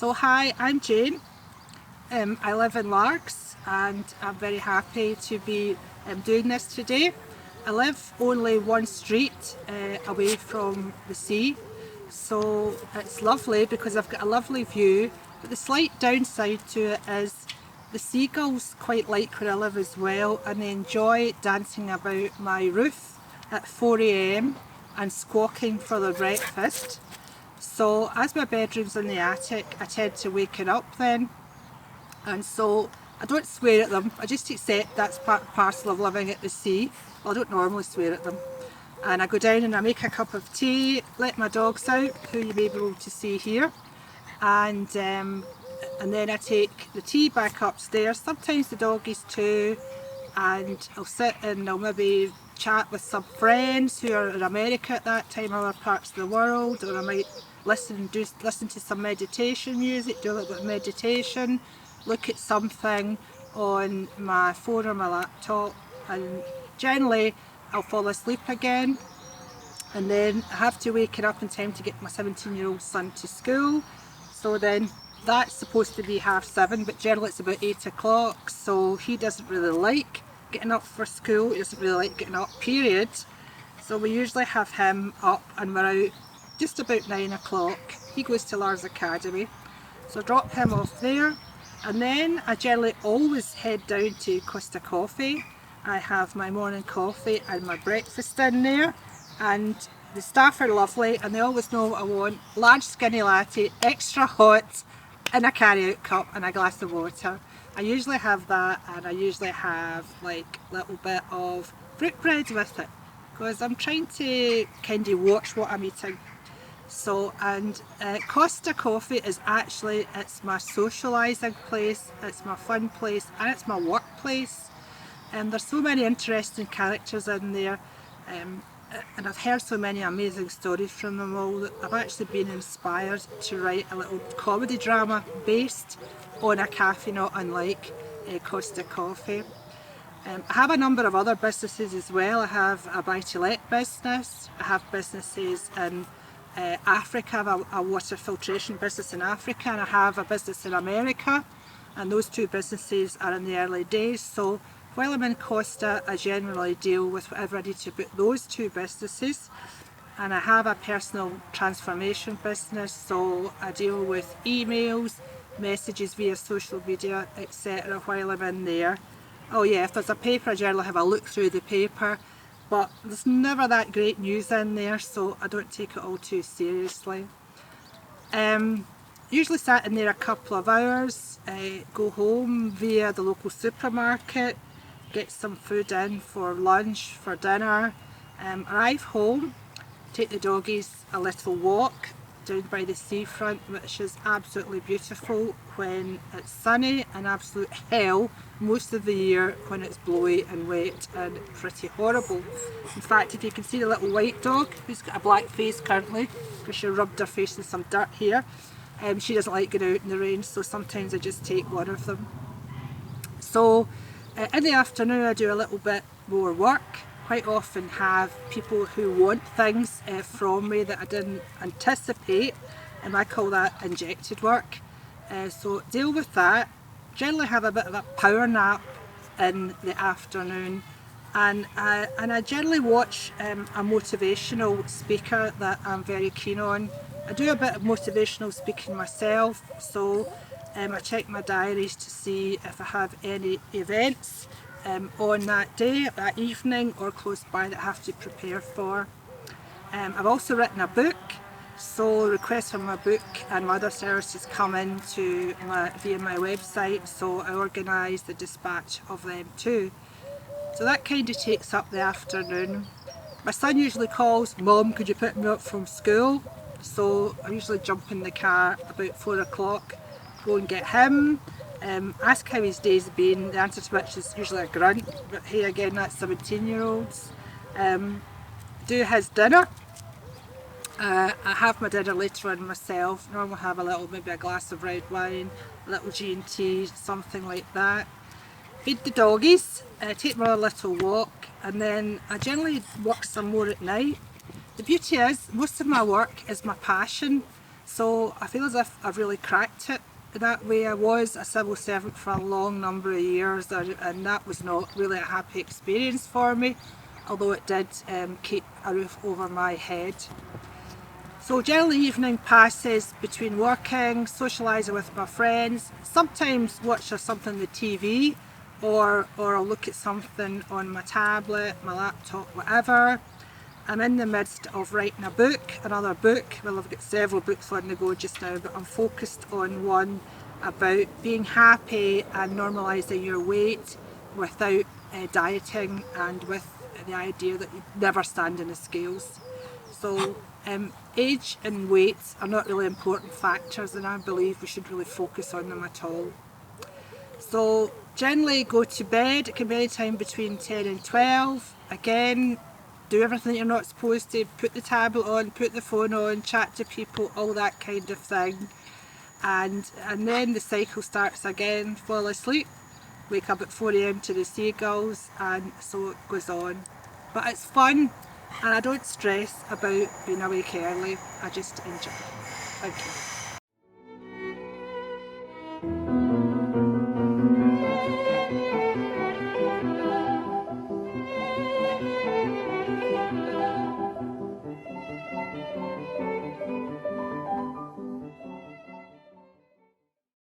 So hi, I'm Jane. I live in Largs and I'm very happy to be doing this today. I live only one street away from the sea, so it's lovely because I've got a lovely view, but the slight downside to it is the seagulls quite like where I live as well, and they enjoy dancing about my roof at 4 AM and squawking for their breakfast. So as my bedroom's in the attic, I tend to wake it up then, and so I don't swear at them. I just accept that's part and parcel of living at the sea. Well, I don't normally swear at them. And I go down and I make a cup of tea, let my dogs out, who you may be able to see here, and then I take the tea back upstairs, sometimes the doggies too, and I'll sit and I'll maybe chat with some friends who are in America at that time, other parts of the world, or I might listen to some meditation music, do a little bit of meditation, look at something on my phone or my laptop, and generally I'll fall asleep again, and then I have to wake up in time to get my 17-year-old son to school. So then that's supposed to be 7:30, but generally it's about 8 o'clock, so he doesn't really like getting up for school, he doesn't really like getting up, period. So we usually have him up and we're out just about 9 o'clock. He goes to Lars Academy, so I drop him off there, and then I generally always head down to Costa Coffee. I have my morning coffee and my breakfast in there, and the staff are lovely and they always know what I want. Large skinny latte, extra hot, in a carry-out cup and a glass of water. I usually have that, and I usually have like a little bit of fruit bread with it, because I'm trying to kind of watch what I'm eating. So, and Costa Coffee is actually, it's my socialising place, it's my fun place, and it's my workplace. There's so many interesting characters in there, and I've heard so many amazing stories from them all that I've actually been inspired to write a little comedy drama based on a cafe not unlike Costa Coffee. I have a number of other businesses as well. I have a buy-to-let business, I have businesses in Africa, I have a water filtration business in Africa, and I have a business in America, and those two businesses are in the early days. So while I'm in Costa, I generally deal with whatever I need to put those two businesses, and I have a personal transformation business, so I deal with emails, messages via social media, etc. while I'm in there. Oh yeah, if there's a paper, I generally have a look through the paper, but there's never that great news in there, so I don't take it all too seriously. Usually sat in there a couple of hours, go home via the local supermarket, get some food in for lunch, for dinner, arrive home, take the doggies a little walk down by the seafront, which is absolutely beautiful when it's sunny, and absolute hell most of the year when it's blowy and wet and pretty horrible. In fact, if you can see the little white dog, who's got a black face currently because she rubbed her face in some dirt here, she doesn't like going out in the rain, so sometimes I just take one of them. So in the afternoon I do a little bit more work. Quite often have people who want things from me that I didn't anticipate, and I call that injected work. So deal with that. Generally have a bit of a power nap in the afternoon, and I generally watch a motivational speaker that I'm very keen on. I do a bit of motivational speaking myself, so I check my diaries to see if I have any events on that day, that evening, or close by that I have to prepare for. I've also written a book, so requests for my book and my other services come in via my website, so I organise the dispatch of them too. So that kind of takes up the afternoon. My son usually calls, "Mum, could you pick me up from school?" So I usually jump in the car about 4 o'clock, go and get him, ask how his day's been, the answer to which is usually a grunt, but hey, again, that's 17-year-olds. Do his dinner. I have my dinner later on myself. Normally have a little, maybe a glass of red wine, a little G&T, something like that. Feed the doggies, take them on a little walk, and then I generally work some more at night. The beauty is, most of my work is my passion. So I feel as if I've really cracked it that way. I was a civil servant for a long number of years, and that was not really a happy experience for me, although it did keep a roof over my head. So generally the evening passes between working, socialising with my friends, sometimes watching something on the TV, or I'll look at something on my tablet, my laptop, whatever. I'm in the midst of writing a book, another book. Well, I've got several books on the go just now, but I'm focused on one about being happy and normalising your weight without dieting, and with the idea that you never stand on the scales. So age and weight are not really important factors, and I believe we should really focus on them at all. So generally go to bed, it can be any time between 10 and 12. Again, do everything you're not supposed to, put the tablet on, put the phone on, chat to people, all that kind of thing. And then the cycle starts again, fall asleep, wake up at 4 AM to the seagulls, and so it goes on. But it's fun, and I don't stress about being awake early, I just enjoy. Thank you.